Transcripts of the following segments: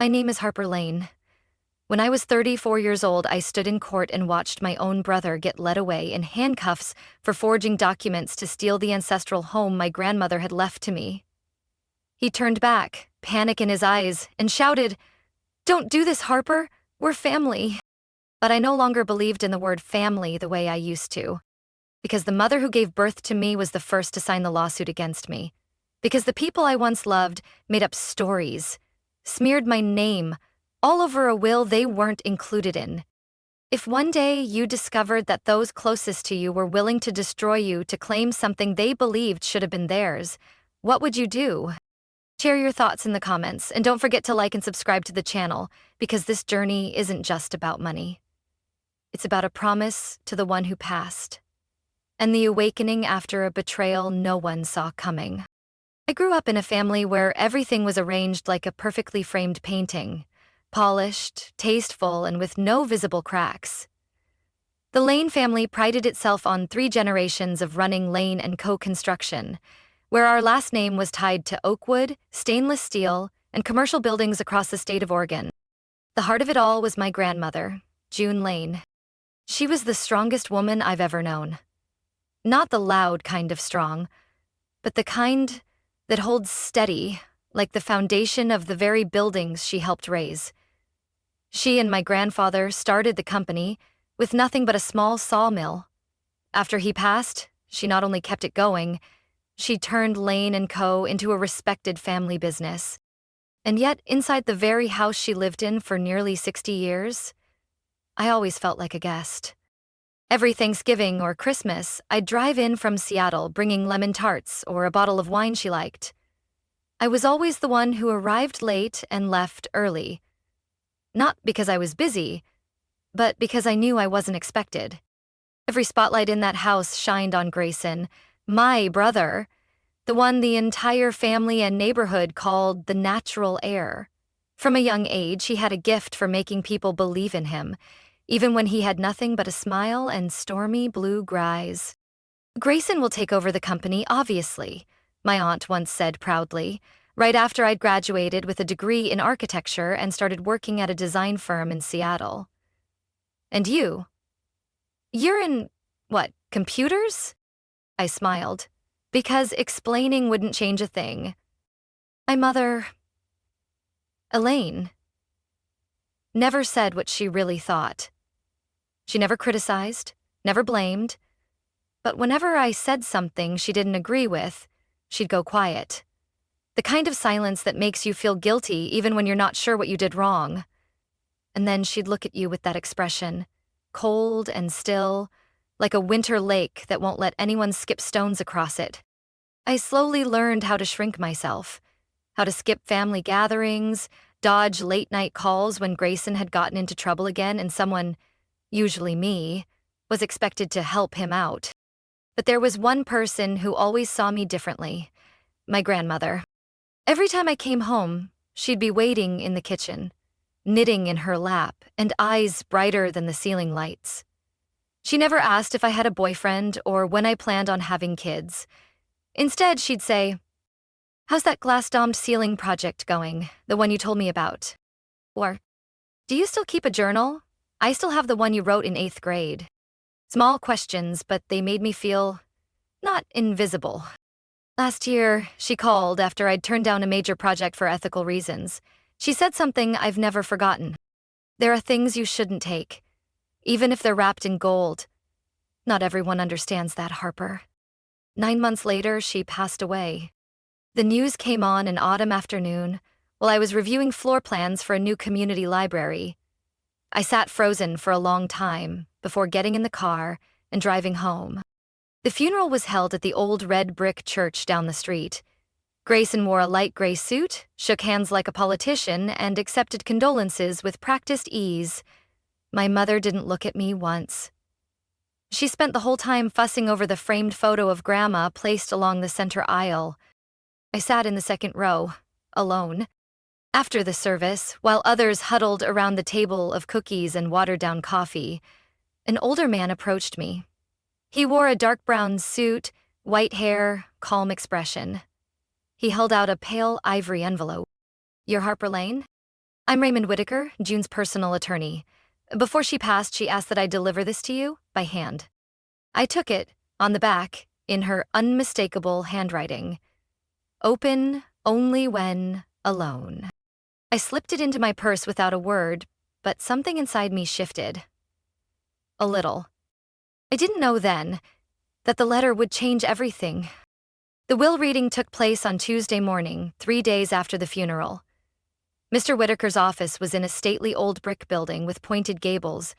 My name is Harper Lane. When I was 34 years old, I stood in court and watched my own brother get led away in handcuffs for forging documents to steal the ancestral home my grandmother had left to me. He turned back, panic in his eyes, and shouted, "Don't do this, Harper. We're family." But I no longer believed in the word family the way I used to, because the mother who gave birth to me was the first to sign the lawsuit against me, because the people I once loved made up stories, smeared my name all over a will they weren't included in. If one day you discovered that those closest to you were willing to destroy you to claim something they believed should have been theirs, what would you do? Share your thoughts in the comments, and don't forget to like and subscribe to the channel, because this journey isn't just about money. It's about a promise to the one who passed, and the awakening after a betrayal no one saw coming. I grew up in a family where everything was arranged like a perfectly framed painting, polished, tasteful, and with no visible cracks. The Lane family prided itself on 3 generations of running Lane & Co. construction, where our last name was tied to oakwood, stainless steel, and commercial buildings across the state of Oregon. The heart of it all was my grandmother, June Lane. She was the strongest woman I've ever known. Not the loud kind of strong, but the kind that holds steady, like the foundation of the very buildings she helped raise. She and my grandfather started the company with nothing but a small sawmill. After he passed, she not only kept it going, she turned Lane & Co. into a respected family business. And yet, inside the very house she lived in for nearly 60 years, I always felt like a guest. Every Thanksgiving or Christmas, I'd drive in from Seattle bringing lemon tarts or a bottle of wine she liked. I was always the one who arrived late and left early. Not because I was busy, but because I knew I wasn't expected. Every spotlight in that house shined on Grayson, my brother, the one the entire family and neighborhood called the natural heir. From a young age, he had a gift for making people believe in him, even when he had nothing but a smile and stormy blue eyes. "Grayson will take over the company, obviously," my aunt once said proudly, right after I'd graduated with a degree in architecture and started working at a design firm in Seattle. "And you? You're in, what, computers?" I smiled, because explaining wouldn't change a thing. My mother, Elaine, never said what she really thought. She never criticized, never blamed, but whenever I said something she didn't agree with, she'd go quiet. The kind of silence that makes you feel guilty even when you're not sure what you did wrong. And then she'd look at you with that expression, cold and still, like a winter lake that won't let anyone skip stones across it. I slowly learned how to shrink myself, how to skip family gatherings, dodge late-night calls when Grayson had gotten into trouble again and someone, usually me, was expected to help him out. But there was one person who always saw me differently, my grandmother. Every time I came home, she'd be waiting in the kitchen, knitting in her lap and eyes brighter than the ceiling lights. She never asked if I had a boyfriend or when I planned on having kids. Instead, she'd say, "How's that glass-domed ceiling project going, the one you told me about?" Or, "Do you still keep a journal? I still have the one you wrote in 8th grade." Small questions, but they made me feel not invisible. Last year, she called after I'd turned down a major project for ethical reasons. She said something I've never forgotten. "There are things you shouldn't take, even if they're wrapped in gold. Not everyone understands that, Harper." 9 months later, she passed away. The news came on an autumn afternoon while I was reviewing floor plans for a new community library. I sat frozen for a long time before getting in the car and driving home. The funeral was held at the old red brick church down the street. Grayson wore a light gray suit, shook hands like a politician, and accepted condolences with practiced ease. My mother didn't look at me once. She spent the whole time fussing over the framed photo of Grandma placed along the center aisle. I sat in the second row, alone. After the service, while others huddled around the table of cookies and watered-down coffee, an older man approached me. He wore a dark brown suit, white hair, calm expression. He held out a pale ivory envelope. "You're Harper Lane?" I'm Raymond Whitaker, June's personal attorney. Before she passed, she asked that I deliver this to you by hand. I took it, on the back, in her unmistakable handwriting. Open only when alone. I slipped it into my purse without a word, but something inside me shifted. A little. I didn't know then that the letter would change everything. The will reading took place on Tuesday morning, 3 days after the funeral. Mr. Whitaker's office was in a stately old brick building with pointed gables,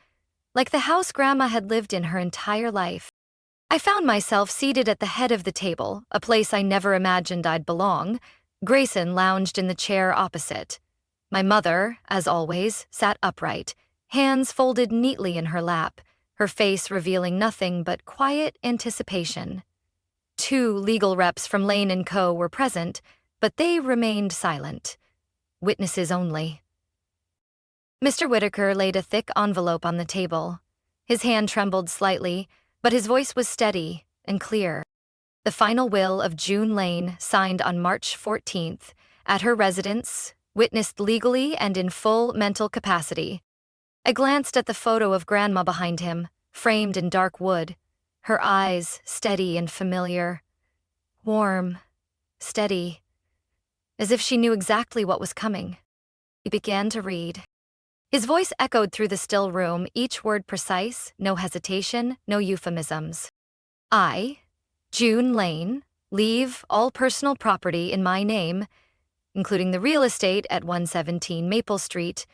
like the house Grandma had lived in her entire life. I found myself seated at the head of the table, a place I never imagined I'd belong. Grayson lounged in the chair opposite. My mother, as always, sat upright, hands folded neatly in her lap, her face revealing nothing but quiet anticipation. 2 legal reps from Lane & Co. were present, but they remained silent. Witnesses only. Mr. Whitaker laid a thick envelope on the table. His hand trembled slightly, but his voice was steady and clear. The final will of June Lane, signed on March 14th, at her residence, witnessed legally and in full mental capacity. I glanced at the photo of Grandma behind him, framed in dark wood, her eyes steady and familiar. Warm, steady, as if she knew exactly what was coming. He began to read. His voice echoed through the still room, each word precise, no hesitation, no euphemisms. I, June Lane, leave all personal property in my name, including the real estate at 117 Maple Street,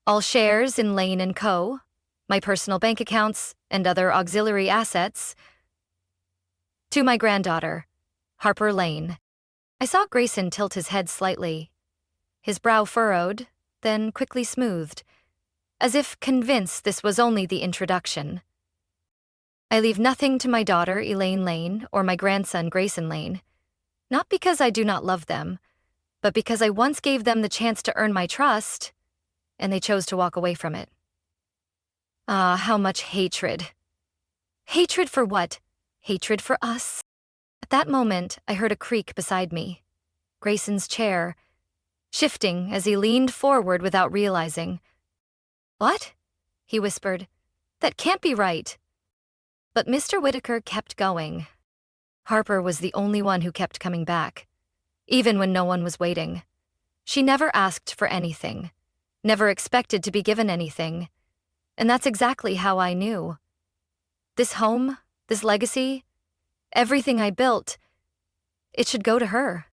all shares in Lane & Co., my personal bank accounts, and other auxiliary assets, to my granddaughter, Harper Lane. I saw Grayson tilt his head slightly, his brow furrowed, then quickly smoothed, as if convinced this was only the introduction. I leave nothing to my daughter, Elaine Lane, or my grandson, Grayson Lane, not because I do not love them, but because I once gave them the chance to earn my trust, and they chose to walk away from it. Ah, how much hatred. Hatred for what? Hatred for us. At that moment, I heard a creak beside me. Grayson's chair, shifting as he leaned forward without realizing. What? He whispered. That can't be right. But Mr. Whitaker kept going. Harper was the only one who kept coming back, even when no one was waiting. She never asked for anything, never expected to be given anything, and that's exactly how I knew. This home, this legacy, everything I built, it should go to her.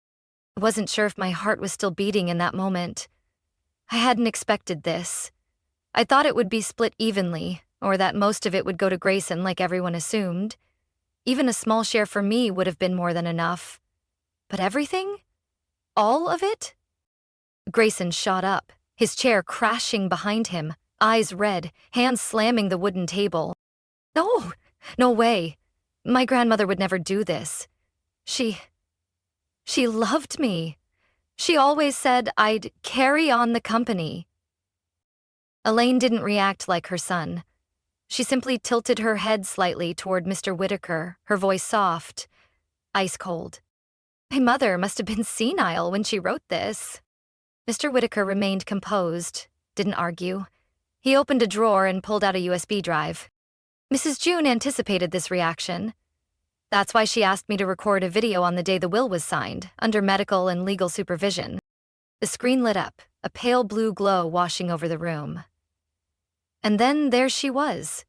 I wasn't sure if my heart was still beating in that moment. I hadn't expected this. I thought it would be split evenly, or that most of it would go to Grayson like everyone assumed. Even a small share for me would have been more than enough. But everything? All of it? Grayson shot up, his chair crashing behind him, eyes red, hands slamming the wooden table. No, no way. My grandmother would never do this. She loved me. She always said I'd carry on the company. Elaine didn't react like her son. She simply tilted her head slightly toward Mr. Whitaker, her voice soft, ice cold. My mother must have been senile when she wrote this. Mr. Whitaker remained composed, didn't argue. He opened a drawer and pulled out a USB drive. Mrs. June anticipated this reaction. That's why she asked me to record a video on the day the will was signed, under medical and legal supervision. The screen lit up, a pale blue glow washing over the room. And then there she was,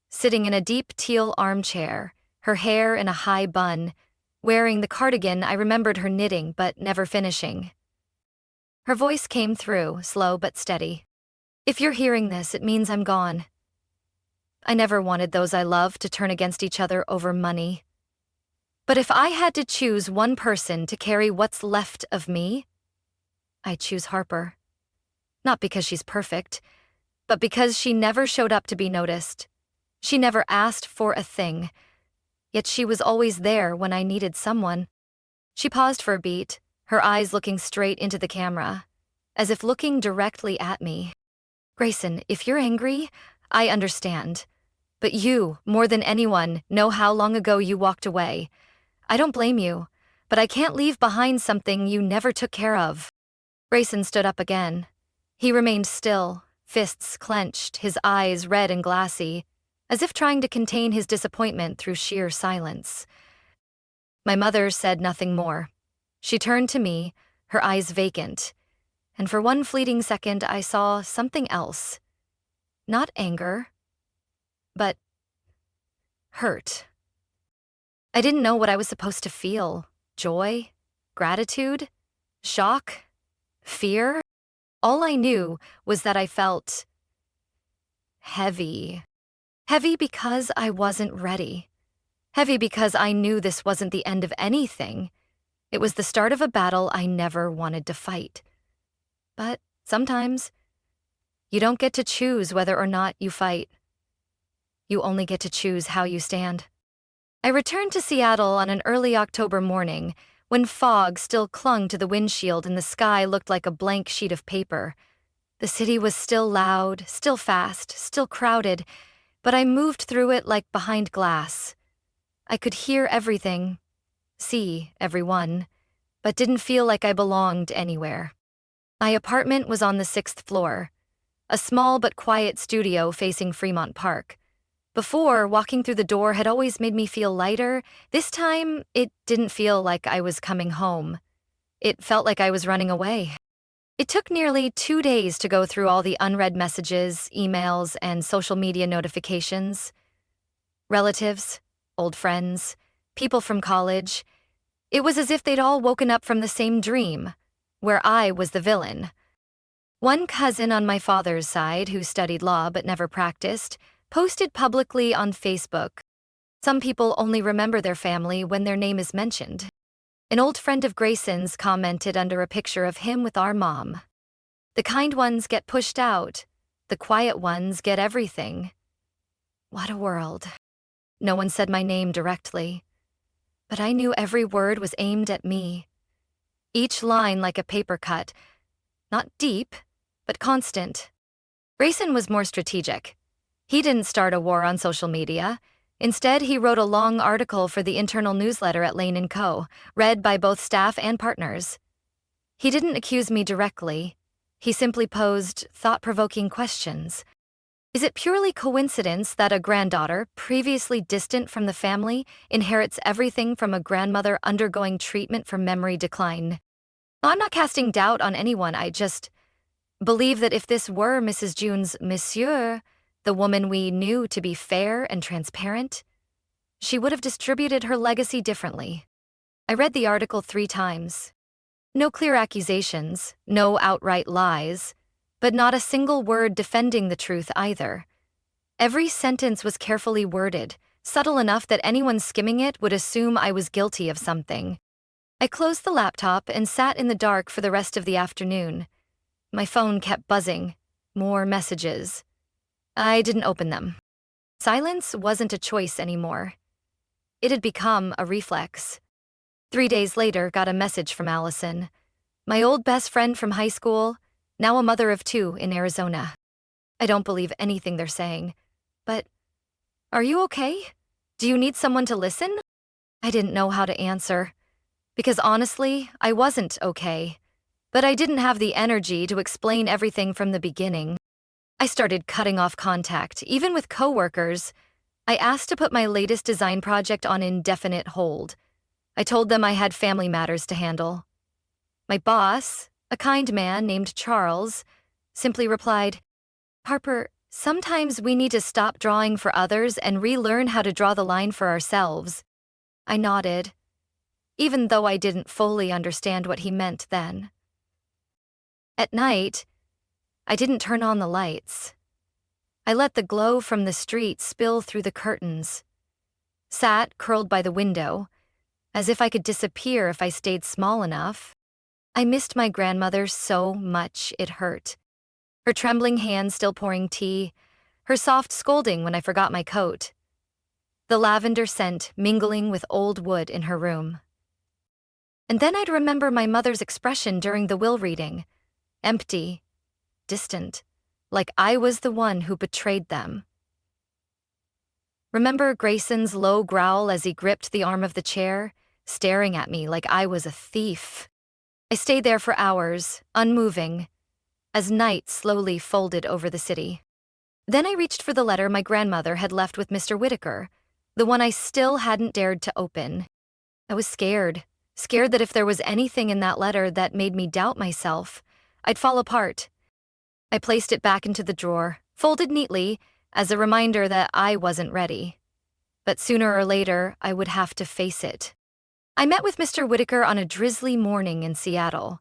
sitting in a deep teal armchair, her hair in a high bun, wearing the cardigan I remembered her knitting but never finishing. Her voice came through, slow but steady. If you're hearing this, it means I'm gone. I never wanted those I loved to turn against each other over money. But if I had to choose one person to carry what's left of me, I'd choose Harper. Not because she's perfect, but because she never showed up to be noticed. She never asked for a thing, yet she was always there when I needed someone. She paused for a beat, her eyes looking straight into the camera, as if looking directly at me. Grayson, if you're angry, I understand. But you, more than anyone, know how long ago you walked away. I don't blame you, but I can't leave behind something you never took care of. Grayson stood up again. He remained still, fists clenched, his eyes red and glassy, as if trying to contain his disappointment through sheer silence. My mother said nothing more. She turned to me, her eyes vacant, and for one fleeting second I saw something else. Not anger, but hurt. I didn't know what I was supposed to feel. Joy? Gratitude? Shock? Fear? All I knew was that I felt heavy. Heavy because I wasn't ready. Heavy because I knew this wasn't the end of anything. It was the start of a battle I never wanted to fight. But sometimes, you don't get to choose whether or not you fight. You only get to choose how you stand. I returned to Seattle on an early October morning when fog still clung to the windshield and the sky looked like a blank sheet of paper. The city was still loud, still fast, still crowded, but I moved through it like behind glass. I could hear everything, see everyone, but didn't feel like I belonged anywhere. My apartment was on the 6th floor, a small but quiet studio facing Fremont Park. Before, walking through the door had always made me feel lighter. This time, it didn't feel like I was coming home. It felt like I was running away. It took nearly 2 days to go through all the unread messages, emails, and social media notifications. Relatives, old friends, people from college. It was as if they'd all woken up from the same dream, where I was the villain. One cousin on my father's side, who studied law but never practiced, posted publicly on Facebook. Some people only remember their family when their name is mentioned. An old friend of Grayson's commented under a picture of him with our mom. The kind ones get pushed out. The quiet ones get everything. What a world. No one said my name directly, but I knew every word was aimed at me. Each line like a paper cut, not deep, but constant. Grayson was more strategic. He didn't start a war on social media. Instead, he wrote a long article for the internal newsletter at Lane & Co., read by both staff and partners. He didn't accuse me directly. He simply posed thought-provoking questions. Is it purely coincidence that a granddaughter, previously distant from the family, inherits everything from a grandmother undergoing treatment for memory decline? I'm not casting doubt on anyone, I just believe that if this were Mrs. June's monsieur, the woman we knew to be fair and transparent, she would have distributed her legacy differently. I read the article 3 times. No clear accusations, no outright lies, but not a single word defending the truth either. Every sentence was carefully worded, subtle enough that anyone skimming it would assume I was guilty of something. I closed the laptop and sat in the dark for the rest of the afternoon. My phone kept buzzing. More messages. I didn't open them. Silence wasn't a choice anymore. It had become a reflex. 3 days later, got a message from Allison, my old best friend from high school, now a mother of 2 in Arizona. I don't believe anything they're saying, but are you okay? Do you need someone to listen? I didn't know how to answer, because honestly, I wasn't okay, but I didn't have the energy to explain everything from the beginning. I started cutting off contact, even with coworkers. I asked to put my latest design project on indefinite hold. I told them I had family matters to handle. My boss, a kind man named Charles, simply replied, "Harper, sometimes we need to stop drawing for others and relearn how to draw the line for ourselves." I nodded, even though I didn't fully understand what he meant then. At night, I didn't turn on the lights. I let the glow from the street spill through the curtains. Sat curled by the window, as if I could disappear if I stayed small enough. I missed my grandmother so much it hurt. Her trembling hand still pouring tea, her soft scolding when I forgot my coat. The lavender scent mingling with old wood in her room. And then I'd remember my mother's expression during the will reading. Empty, distant, like I was the one who betrayed them. Remember Grayson's low growl as he gripped the arm of the chair, staring at me like I was a thief. I stayed there for hours, unmoving, as night slowly folded over the city. Then I reached for the letter my grandmother had left with Mr. Whitaker, the one I still hadn't dared to open. I was scared that if there was anything in that letter that made me doubt myself, I'd fall apart. I placed it back into the drawer, folded neatly, as a reminder that I wasn't ready. But sooner or later, I would have to face it. I met with Mr. Whitaker on a drizzly morning in Seattle.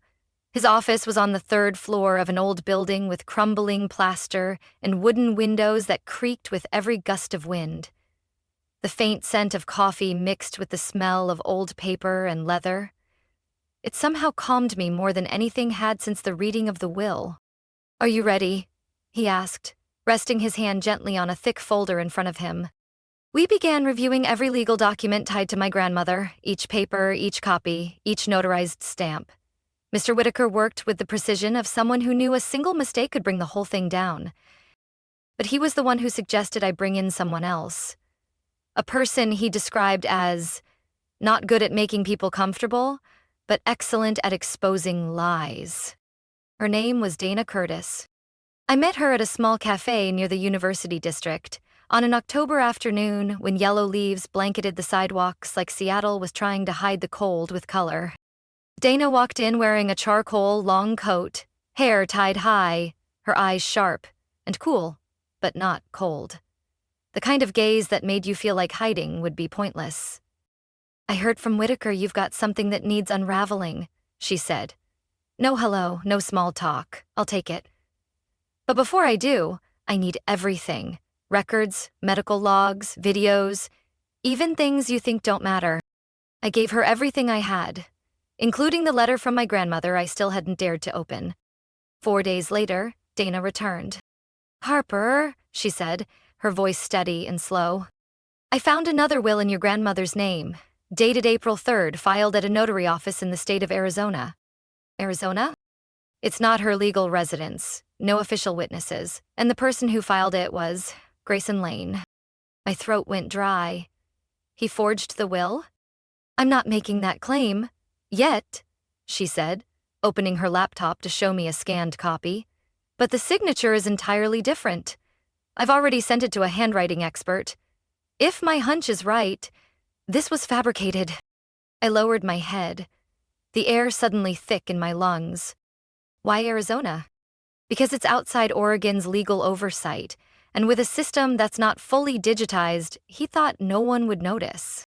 His office was on the third floor of an old building with crumbling plaster and wooden windows that creaked with every gust of wind. The faint scent of coffee mixed with the smell of old paper and leather. It somehow calmed me more than anything had since the reading of the will. "Are you ready?" he asked, resting his hand gently on a thick folder in front of him. We began reviewing every legal document tied to my grandmother, each paper, each copy, each notarized stamp. Mr. Whitaker worked with the precision of someone who knew a single mistake could bring the whole thing down. But he was the one who suggested I bring in someone else. A person he described as not good at making people comfortable, but excellent at exposing lies. Her name was Dana Curtis. I met her at a small cafe near the University District on an October afternoon when yellow leaves blanketed the sidewalks like Seattle was trying to hide the cold with color. Dana walked in wearing a charcoal long coat, hair tied high, her eyes sharp and cool, but not cold. The kind of gaze that made you feel like hiding would be pointless. "I heard from Whitaker you've got something that needs unraveling," she said. "No hello, no small talk. I'll take it. But before I do, I need everything. Records, medical logs, videos, even things you think don't matter." I gave her everything I had, including the letter from my grandmother I still hadn't dared to open. 4 days later, Dana returned. "Harper," she said, her voice steady and slow. "I found another will in your grandmother's name, dated April 3rd, filed at a notary office in the state of Arizona." "Arizona?" "It's not her legal residence, no official witnesses, and the person who filed it was Grayson Lane." My throat went dry. "He forged the will?" "I'm not making that claim. Yet," she said, opening her laptop to show me a scanned copy. "But the signature is entirely different. I've already sent it to a handwriting expert. If my hunch is right, this was fabricated." I lowered my head, the air suddenly thick in my lungs. "Why Arizona?" "Because it's outside Oregon's legal oversight, and with a system that's not fully digitized, he thought no one would notice."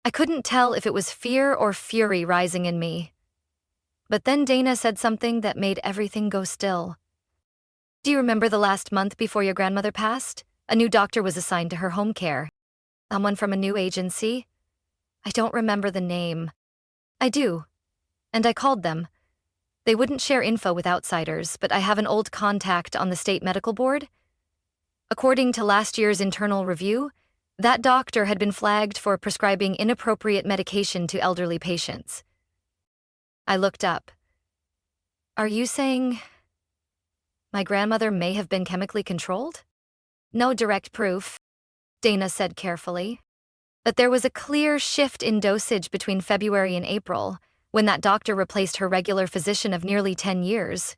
I couldn't tell if it was fear or fury rising in me. But then Dana said something that made everything go still. "Do you remember the last month before your grandmother passed? A new doctor was assigned to her home care. Someone from a new agency? I don't remember the name." "I do. And I called them. They wouldn't share info with outsiders, but I have an old contact on the state medical board. According to last year's internal review, that doctor had been flagged for prescribing inappropriate medication to elderly patients." I looked up. "Are you saying my grandmother may have been chemically controlled?" "No direct proof," Dana said carefully. "But there was a clear shift in dosage between February and April, when that doctor replaced her regular physician of nearly 10 years.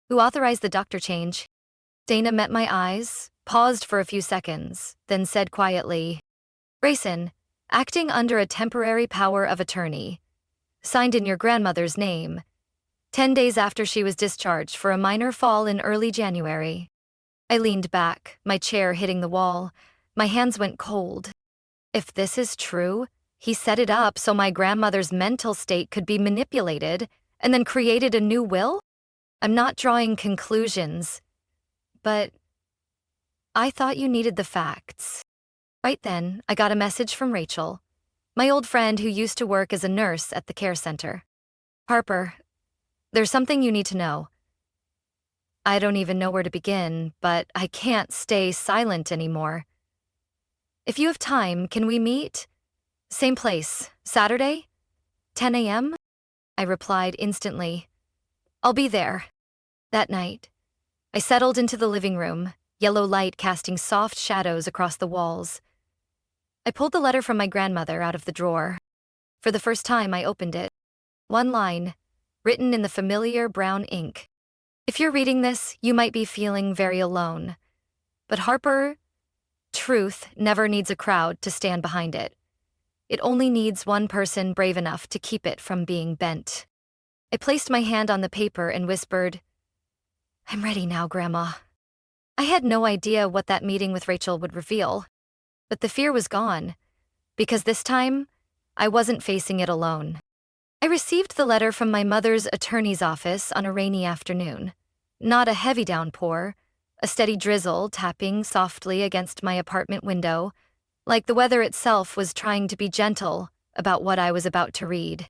Who authorized the doctor change?" Dana met my eyes, paused for a few seconds, then said quietly, "Grayson, acting under a temporary power of attorney. Signed in your grandmother's name, 10 days after she was discharged for a minor fall in early January." I leaned back, my chair hitting the wall. My hands went cold. If this is true, he set it up so my grandmother's mental state could be manipulated and then created a new will? I'm not drawing conclusions, but I thought you needed the facts. Right then, I got a message from Rachel, my old friend who used to work as a nurse at the care center. "Harper, there's something you need to know. I don't even know where to begin, but I can't stay silent anymore. If you have time, can we meet? Same place, Saturday? 10 a.m.? I replied instantly, "I'll be there." That night, I settled into the living room, yellow light casting soft shadows across the walls. I pulled the letter from my grandmother out of the drawer. For the first time, I opened it. One line, written in the familiar brown ink. If you're reading this, you might be feeling very alone. But Harper, truth never needs a crowd to stand behind it. It only needs one person brave enough to keep it from being bent. I placed my hand on the paper and whispered, "I'm ready now, Grandma." I had no idea what that meeting with Rachel would reveal, but the fear was gone, because this time, I wasn't facing it alone. I received the letter from my mother's attorney's office on a rainy afternoon. Not a heavy downpour, a steady drizzle tapping softly against my apartment window, like the weather itself was trying to be gentle about what I was about to read.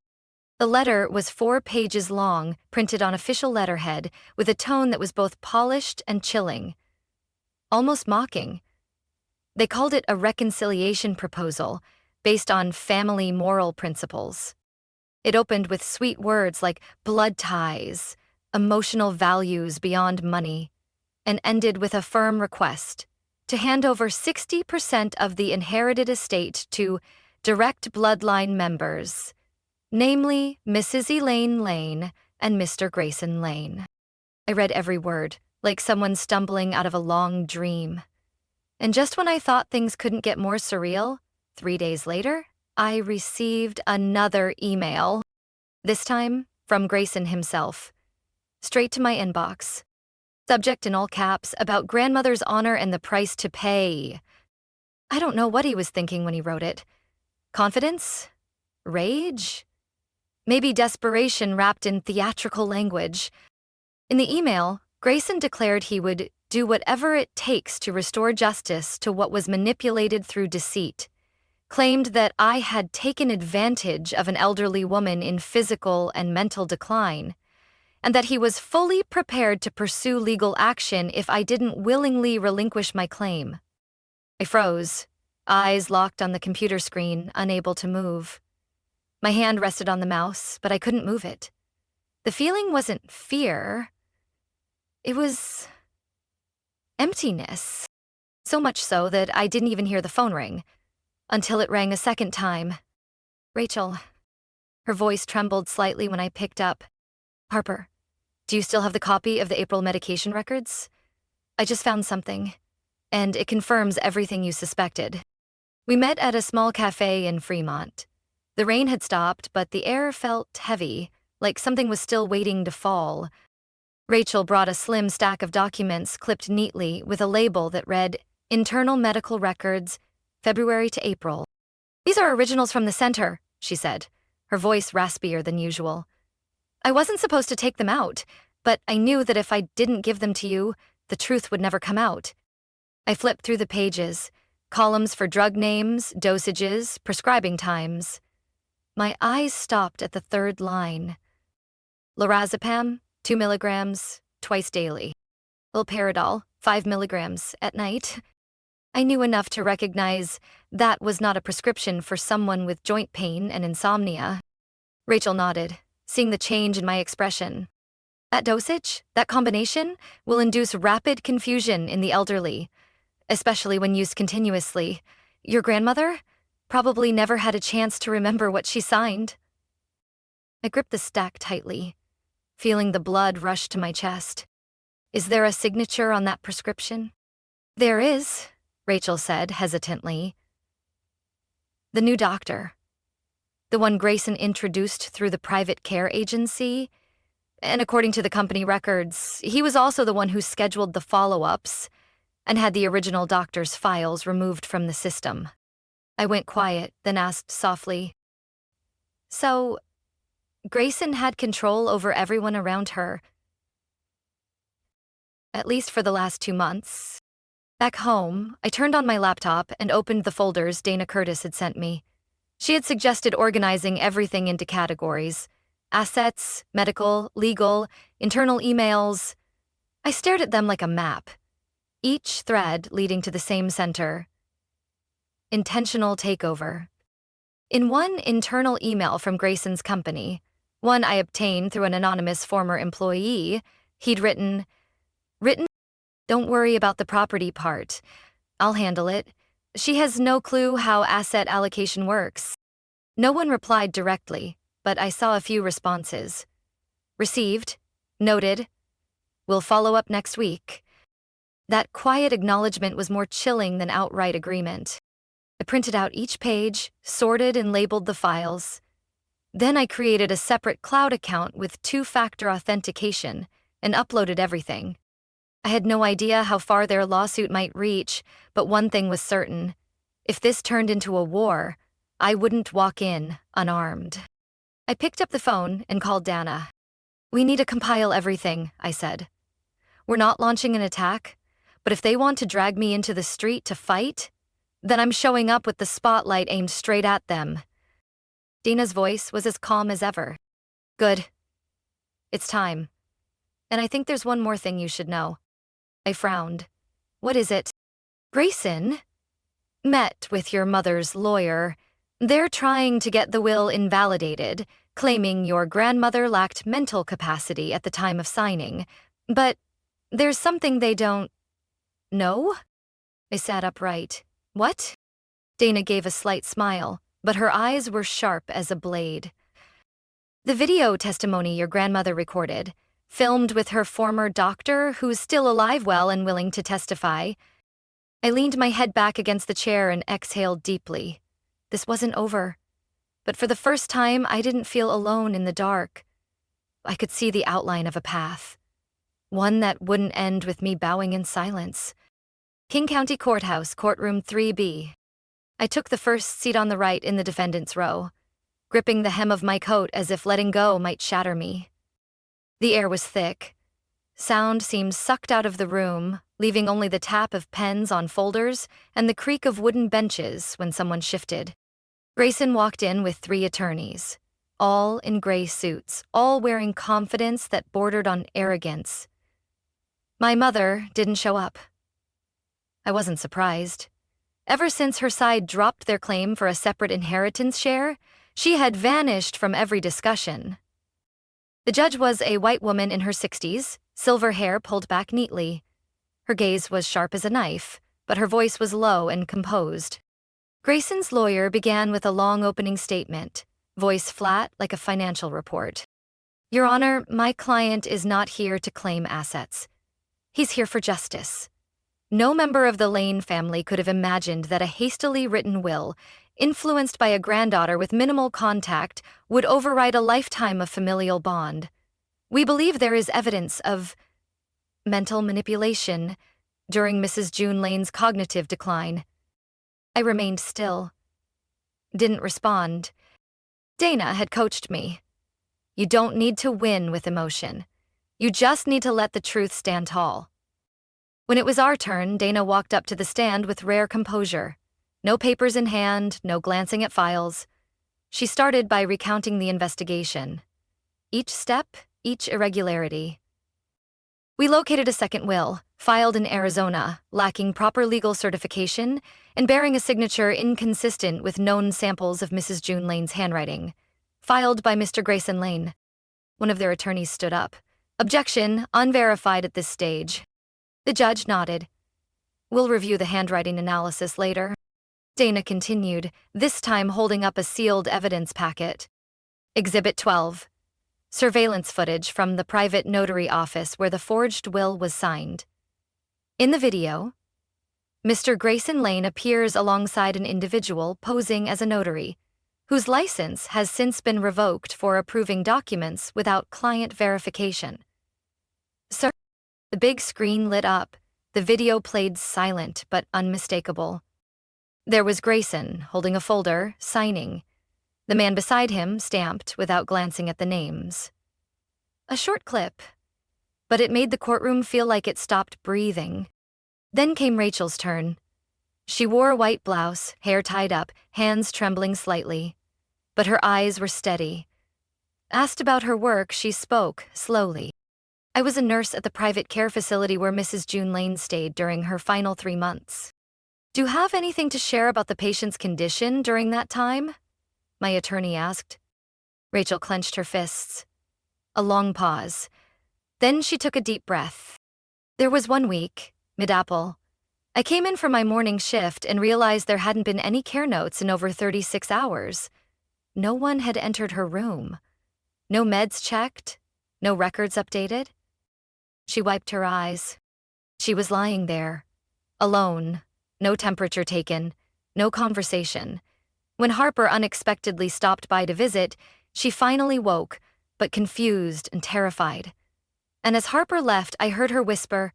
The letter was 4 pages long, printed on official letterhead, with a tone that was both polished and chilling, almost mocking. They called it a reconciliation proposal based on family moral principles. It opened with sweet words like blood ties, emotional values beyond money, and ended with a firm request to hand over 60% of the inherited estate to direct bloodline members, namely Mrs. Elaine Lane and Mr. Grayson Lane. I read every word, like someone stumbling out of a long dream. And just when I thought things couldn't get more surreal, 3 days later, I received another email. This time, from Grayson himself. Straight to my inbox. Subject in all caps, about grandmother's honor and the price to pay. I don't know what he was thinking when he wrote it. Confidence? Rage? Maybe desperation wrapped in theatrical language. In the email, Grayson declared he would do whatever it takes to restore justice to what was manipulated through deceit, claimed that I had taken advantage of an elderly woman in physical and mental decline, and that he was fully prepared to pursue legal action if I didn't willingly relinquish my claim. I froze, eyes locked on the computer screen, unable to move. My hand rested on the mouse, but I couldn't move it. The feeling wasn't fear. It was emptiness. So much so that I didn't even hear the phone ring, until it rang a second time. Rachel. Her voice trembled slightly when I picked up. Harper, do you still have the copy of the April medication records? I just found something, and it confirms everything you suspected. We met at a small cafe in Fremont. The rain had stopped, but the air felt heavy, like something was still waiting to fall. Rachel brought a slim stack of documents clipped neatly with a label that read, Internal Medical Records, February to April. These are originals from the center, she said, her voice raspier than usual. I wasn't supposed to take them out, but I knew that if I didn't give them to you, the truth would never come out. I flipped through the pages, columns for drug names, dosages, prescribing times. My eyes stopped at the third line. Lorazepam, 2 milligrams, twice daily. Ulperidol, 5 milligrams, at night. I knew enough to recognize that was not a prescription for someone with joint pain and insomnia. Rachel nodded, seeing the change in my expression. That dosage, that combination, will induce rapid confusion in the elderly, especially when used continuously. Your grandmother probably never had a chance to remember what she signed. I gripped the stack tightly, feeling the blood rush to my chest. Is there a signature on that prescription? There is, Rachel said hesitantly. The new doctor. The one Grayson introduced through the private care agency. And according to the company records, he was also the one who scheduled the follow-ups and had the original doctor's files removed from the system. I went quiet, then asked softly, So, Grayson had control over everyone around her, at least for the last 2 months. Back home, I turned on my laptop and opened the folders Dana Curtis had sent me. She had suggested organizing everything into categories: assets, medical, legal, internal emails. I stared at them like a map, each thread leading to the same center. Intentional takeover. In one internal email from Grayson's company, one I obtained through an anonymous former employee, he'd written, Don't worry about the property part. I'll handle it. She has no clue how asset allocation works. No one replied directly, but I saw a few responses. Received. Noted. We'll follow up next week." That quiet acknowledgement was more chilling than outright agreement. I printed out each page, sorted and labeled the files. Then I created a separate cloud account with two-factor authentication and uploaded everything. I had no idea how far their lawsuit might reach, but one thing was certain. If this turned into a war, I wouldn't walk in unarmed. I picked up the phone and called Dana. "We need to compile everything," I said. "We're not launching an attack, but if they want to drag me into the street to fight, then I'm showing up with the spotlight aimed straight at them." Dana's voice was as calm as ever. "Good. It's time. And I think there's one more thing you should know." I frowned. "What is it?" "Grayson met with your mother's lawyer. They're trying to get the will invalidated, claiming your grandmother lacked mental capacity at the time of signing. But there's something they don't know?" I sat upright. "What?" Dana gave a slight smile, but her eyes were sharp as a blade. "The video testimony your grandmother recorded, filmed with her former doctor, who's still alive, well and willing to testify." I leaned my head back against the chair and exhaled deeply. This wasn't over. But for the first time, I didn't feel alone in the dark. I could see the outline of a path. One that wouldn't end with me bowing in silence. King County Courthouse, Courtroom 3B. I took the first seat on the right in the defendant's row, gripping the hem of my coat as if letting go might shatter me. The air was thick. Sound seemed sucked out of the room, leaving only the tap of pens on folders and the creak of wooden benches when someone shifted. Grayson walked in with 3 attorneys, all in gray suits, all wearing confidence that bordered on arrogance. My mother didn't show up. I wasn't surprised. Ever since her side dropped their claim for a separate inheritance share, she had vanished from every discussion. The judge was a white woman in her 60s, silver hair pulled back neatly. Her gaze was sharp as a knife, but her voice was low and composed. Grayson's lawyer began with a long opening statement, voice flat like a financial report. "Your Honor, my client is not here to claim assets. He's here for justice. No member of the Lane family could have imagined that a hastily written will, influenced by a granddaughter with minimal contact, would override a lifetime of familial bond. We believe there is evidence of mental manipulation during Mrs. June Lane's cognitive decline." I remained still. Didn't respond. Dana had coached me. You don't need to win with emotion. You just need to let the truth stand tall. When it was our turn, Dana walked up to the stand with rare composure. No papers in hand, no glancing at files. She started by recounting the investigation. Each step, each irregularity. "We located a second will, filed in Arizona, lacking proper legal certification and bearing a signature inconsistent with known samples of Mrs. June Lane's handwriting. Filed by Mr. Grayson Lane." One of their attorneys stood up. "Objection, unverified at this stage." The judge nodded. "We'll review the handwriting analysis later." Dana continued, this time holding up a sealed evidence packet. Exhibit 12. Surveillance footage from the private notary office where the forged will was signed. In the video, Mr. Grayson Lane appears alongside an individual posing as a notary, whose license has since been revoked for approving documents without client verification. "Sir?" The big screen lit up. The video played silent but unmistakable. There was Grayson, holding a folder, signing. The man beside him stamped without glancing at the names. A short clip, but it made the courtroom feel like it stopped breathing. Then came Rachel's turn. She wore a white blouse, hair tied up, hands trembling slightly. But her eyes were steady. Asked about her work, she spoke, slowly. "I was a nurse at the private care facility where Mrs. June Lane stayed during her final 3 months. Do you have anything to share about the patient's condition during that time?" my attorney asked. Rachel clenched her fists. A long pause. Then she took a deep breath. "There was one week, mid-April. I came in for my morning shift and realized there hadn't been any care notes in over 36 hours. No one had entered her room. No meds checked, no records updated." She wiped her eyes. She was lying there, alone, no temperature taken, no conversation. When Harper unexpectedly stopped by to visit, she finally woke, but confused and terrified. And as Harper left, I heard her whisper,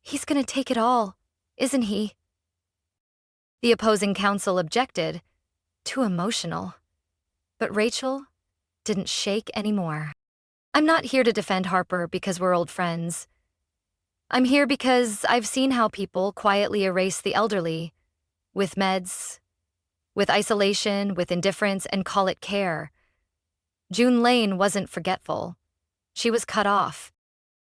"He's gonna take it all, isn't he?" The opposing counsel objected. Too emotional. But Rachel didn't shake anymore. I'm not here to defend Harper because we're old friends. I'm here because I've seen how people quietly erase the elderly, with meds, with isolation, with indifference, and call it care. June Lane wasn't forgetful. She was cut off.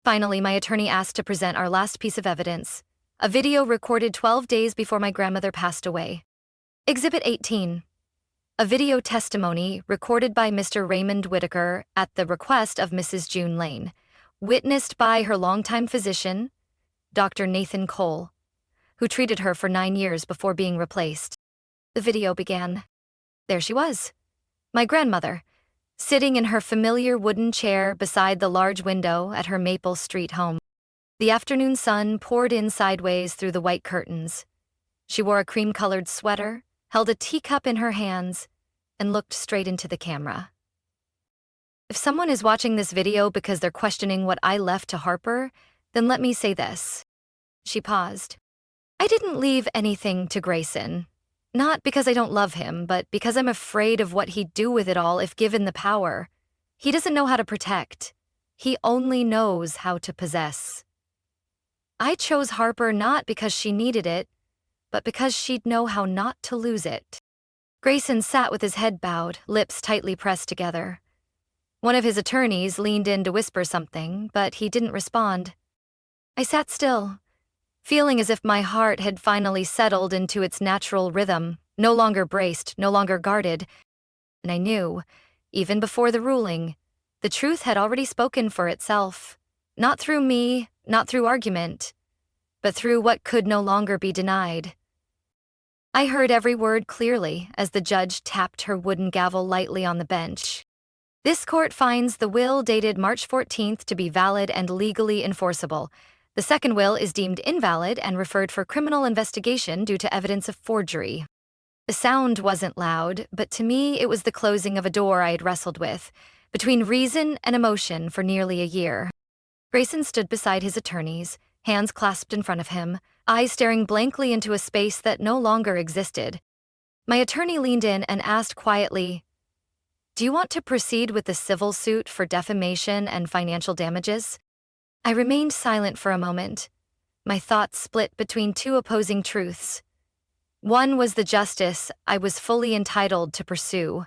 Finally, my attorney asked to present our last piece of evidence, a video recorded 12 days before my grandmother passed away. Exhibit 18. A video testimony recorded by Mr. Raymond Whitaker at the request of Mrs. June Lane, witnessed by her longtime physician, Dr. Nathan Cole, who treated her for 9 years before being replaced. The video began. There she was, my grandmother, sitting in her familiar wooden chair beside the large window at her Maple Street home. The afternoon sun poured in sideways through the white curtains. She wore a cream-colored sweater, held a teacup in her hands, and looked straight into the camera. If someone is watching this video because they're questioning what I left to Harper, then let me say this. She paused. I didn't leave anything to Grayson. Not because I don't love him, but because I'm afraid of what he'd do with it all if given the power. He doesn't know how to protect. He only knows how to possess. I chose Harper not because she needed it, but because she'd know how not to lose it. Grayson sat with his head bowed, lips tightly pressed together. One of his attorneys leaned in to whisper something, but he didn't respond. I sat still, feeling as if my heart had finally settled into its natural rhythm, no longer braced, no longer guarded. And I knew, even before the ruling, the truth had already spoken for itself. Not through me, not through argument, but through what could no longer be denied. I heard every word clearly as the judge tapped her wooden gavel lightly on the bench. This court finds the will dated March 14th to be valid and legally enforceable. The second will is deemed invalid and referred for criminal investigation due to evidence of forgery. The sound wasn't loud, but to me it was the closing of a door I had wrestled with, between reason and emotion for nearly a year. Grayson stood beside his attorneys, hands clasped in front of him, eyes staring blankly into a space that no longer existed. My attorney leaned in and asked quietly, "Do you want to proceed with the civil suit for defamation and financial damages?" I remained silent for a moment, my thoughts split between two opposing truths. One was the justice I was fully entitled to pursue.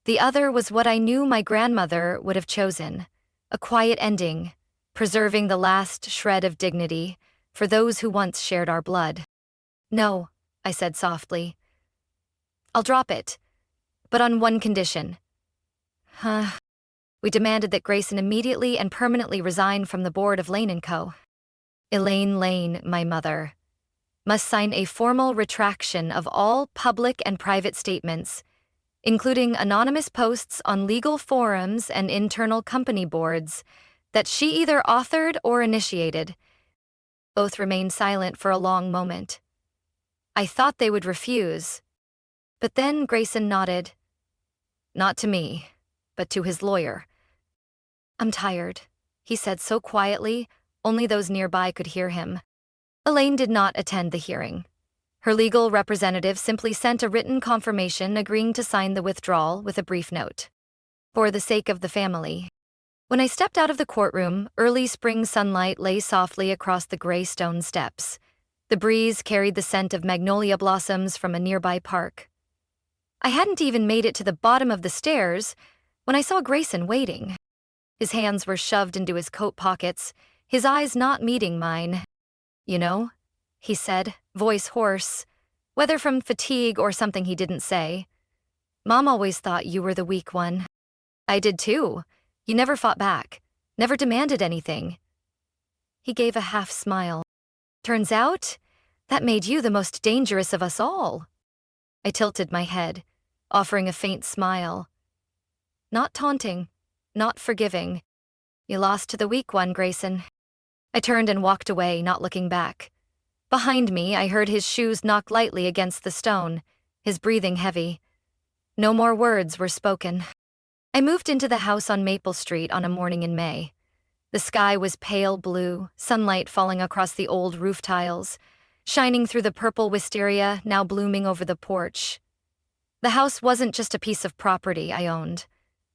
The other was what I knew my grandmother would have chosen, a quiet ending, preserving the last shred of dignity for those who once shared our blood. "No," I said softly. "I'll drop it, but on one condition." We demanded that Grayson immediately and permanently resign from the board of Lane & Co. Elaine Lane, my mother, must sign a formal retraction of all public and private statements, including anonymous posts on legal forums and internal company boards, that she either authored or initiated. Both remained silent for a long moment. I thought they would refuse, but then Grayson nodded. Not to me, but to his lawyer. "I'm tired," he said so quietly, only those nearby could hear him. Elaine did not attend the hearing. Her legal representative simply sent a written confirmation agreeing to sign the withdrawal with a brief note. For the sake of the family. When I stepped out of the courtroom, early spring sunlight lay softly across the gray stone steps. The breeze carried the scent of magnolia blossoms from a nearby park. I hadn't even made it to the bottom of the stairs when I saw Grayson waiting. His hands were shoved into his coat pockets, his eyes not meeting mine. "You know," he said, voice hoarse, whether from fatigue or something he didn't say, "Mom always thought you were the weak one." "I did too. You never fought back, never demanded anything." He gave a half smile. "Turns out, that made you the most dangerous of us all." I tilted my head, offering a faint smile. Not taunting, not forgiving. "You lost to the weak one, Grayson." I turned and walked away, not looking back. Behind me, I heard his shoes knock lightly against the stone, his breathing heavy. No more words were spoken. I moved into the house on Maple Street on a morning in May. The sky was pale blue, sunlight falling across the old roof tiles, shining through the purple wisteria now blooming over the porch. The house wasn't just a piece of property I owned.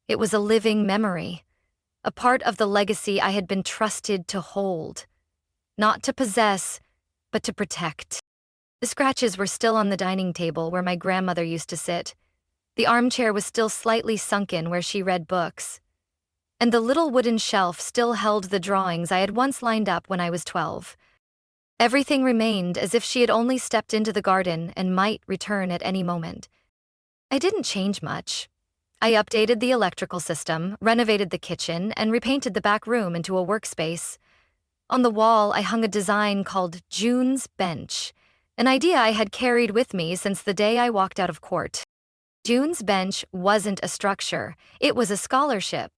It was a living memory, a part of the legacy I had been trusted to hold. Not to possess, but to protect. The scratches were still on the dining table where my grandmother used to sit. The armchair was still slightly sunken where she read books. And the little wooden shelf still held the drawings I had once lined up when I was 12. Everything remained as if she had only stepped into the garden and might return at any moment. I didn't change much. I updated the electrical system, renovated the kitchen, and repainted the back room into a workspace. On the wall, I hung a design called June's Bench, an idea I had carried with me since the day I walked out of court. June's Bench wasn't a structure, it was a scholarship.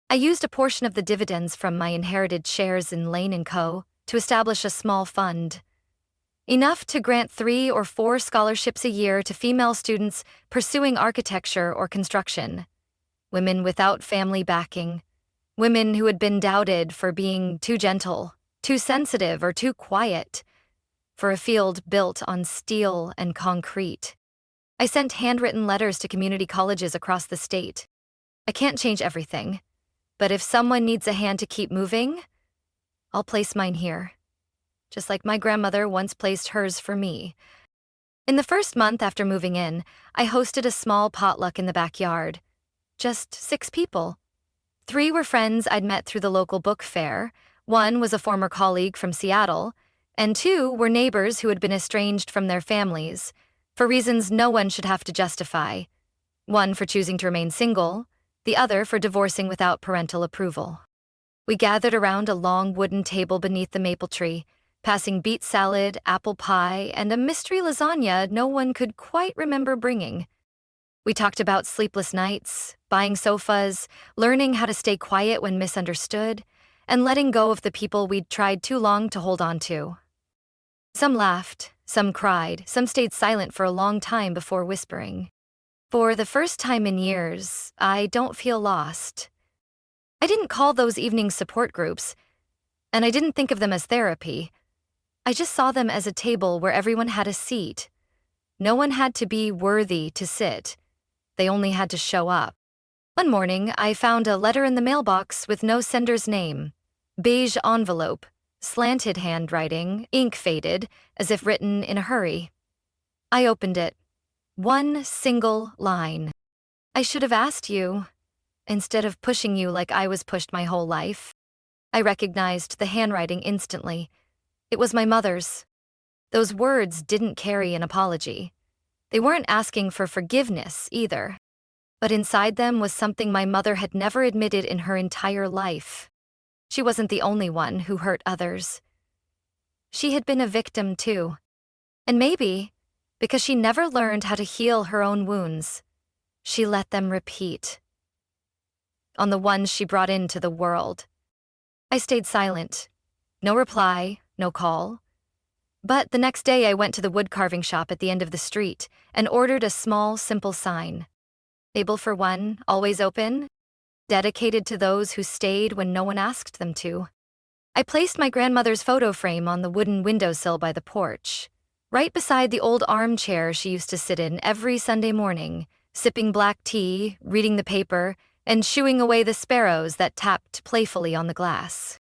I used a portion of the dividends from my inherited shares in Lane & Co. to establish a small fund. Enough to grant 3 or 4 scholarships a year to female students pursuing architecture or construction. Women without family backing. Women who had been doubted for being too gentle, too sensitive, or too quiet. For a field built on steel and concrete. I sent handwritten letters to community colleges across the state. I can't change everything, but if someone needs a hand to keep moving, I'll place mine here. Just like my grandmother once placed hers for me. In the first month after moving in, I hosted a small potluck in the backyard. Just 6 people. 3 were friends I'd met through the local book fair, 1 was a former colleague from Seattle, and 2 were neighbors who had been estranged from their families, for reasons no one should have to justify. 1 for choosing to remain single, the other for divorcing without parental approval. We gathered around a long wooden table beneath the maple tree, passing beet salad, apple pie, and a mystery lasagna no one could quite remember bringing. We talked about sleepless nights, buying sofas, learning how to stay quiet when misunderstood, and letting go of the people we'd tried too long to hold on to. Some laughed, some cried, some stayed silent for a long time before whispering. For the first time in years, I don't feel lost. I didn't call those evening support groups, and I didn't think of them as therapy. I just saw them as a table where everyone had a seat. No one had to be worthy to sit. They only had to show up. One morning, I found a letter in the mailbox with no sender's name. Beige envelope, slanted handwriting, ink faded, as if written in a hurry. I opened it. 1 single line. I should have asked you, instead of pushing you like I was pushed my whole life. I recognized the handwriting instantly. It was my mother's. Those words didn't carry an apology. They weren't asking for forgiveness either. But inside them was something my mother had never admitted in her entire life. She wasn't the only one who hurt others. She had been a victim too. And maybe, because she never learned how to heal her own wounds, she let them repeat. On the ones she brought into the world. I stayed silent. No reply, no call. But the next day I went to the wood carving shop at the end of the street and ordered a small, simple sign. Table for 1, always open, dedicated to those who stayed when no one asked them to. I placed my grandmother's photo frame on the wooden windowsill by the porch, right beside the old armchair she used to sit in every Sunday morning, sipping black tea, reading the paper, and shooing away the sparrows that tapped playfully on the glass.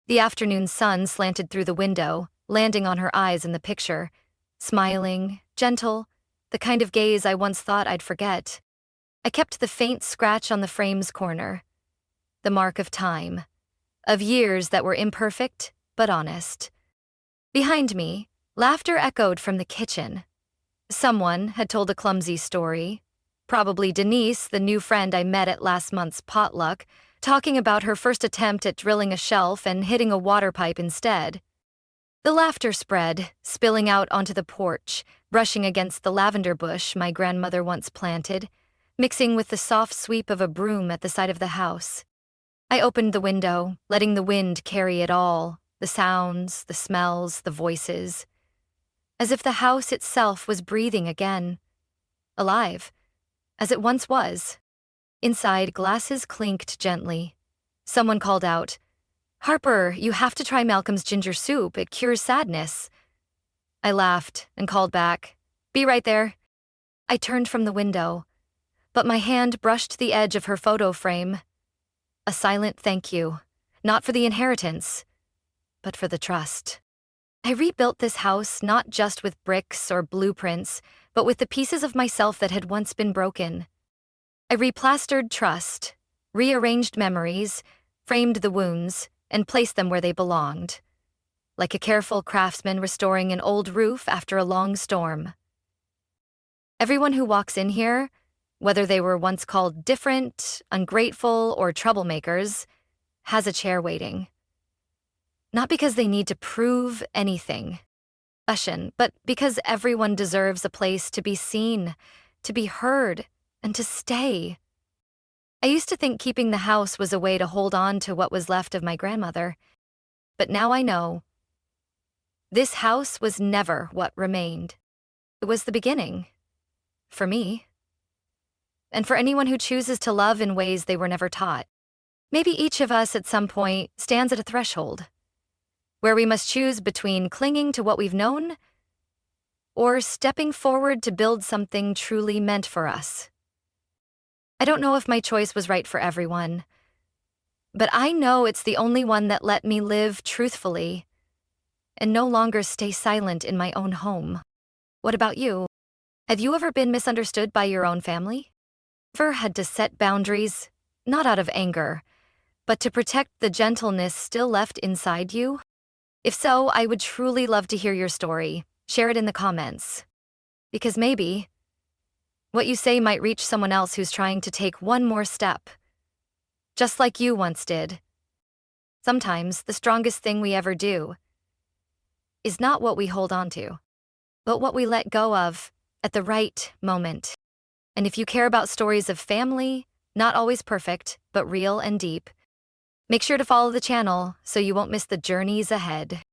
The afternoon sun slanted through the window, landing on her eyes in the picture, smiling, gentle, the kind of gaze I once thought I'd forget. I kept the faint scratch on the frame's corner, the mark of time, of years that were imperfect but honest. Behind me, laughter echoed from the kitchen. Someone had told a clumsy story, probably Denise, the new friend I met at last month's potluck, talking about her first attempt at drilling a shelf and hitting a water pipe instead. The laughter spread, spilling out onto the porch, brushing against the lavender bush my grandmother once planted, mixing with the soft sweep of a broom at the side of the house. I opened the window, letting the wind carry it all, The sounds, the smells, the voices. As if the house itself was breathing again. Alive, as it once was. Inside, glasses clinked gently. Someone called out, "Harper, you have to try Malcolm's ginger soup. It cures sadness." I laughed and called back, "Be right there." I turned from the window, but my hand brushed the edge of her photo frame. A silent thank you, not for the inheritance, but for the trust. I rebuilt this house not just with bricks or blueprints, but with the pieces of myself that had once been broken. I replastered trust, rearranged memories, framed the wounds, and placed them where they belonged, like a careful craftsman restoring an old roof after a long storm. Everyone who walks in here, whether they were once called different, ungrateful, or troublemakers, has a chair waiting. Not because they need to prove anything, but because everyone deserves a place to be seen, to be heard, and to stay. I used to think keeping the house was a way to hold on to what was left of my grandmother, but now I know. This house was never what remained. It was the beginning. For me. And for anyone who chooses to love in ways they were never taught. Maybe each of us at some point stands at a threshold, where we must choose between clinging to what we've known or stepping forward to build something truly meant for us. I don't know if my choice was right for everyone, but I know it's the only one that let me live truthfully and no longer stay silent in my own home. What about you? Have you ever been misunderstood by your own family? Ever had to set boundaries, not out of anger, but to protect the gentleness still left inside you? If so, I would truly love to hear your story. Share it in the comments. Because maybe what you say might reach someone else who's trying to take one more step, just like you once did. Sometimes the strongest thing we ever do is not what we hold on to, but what we let go of at the right moment. And if you care about stories of family, not always perfect, but real and deep, make sure to follow the channel so you won't miss the journeys ahead.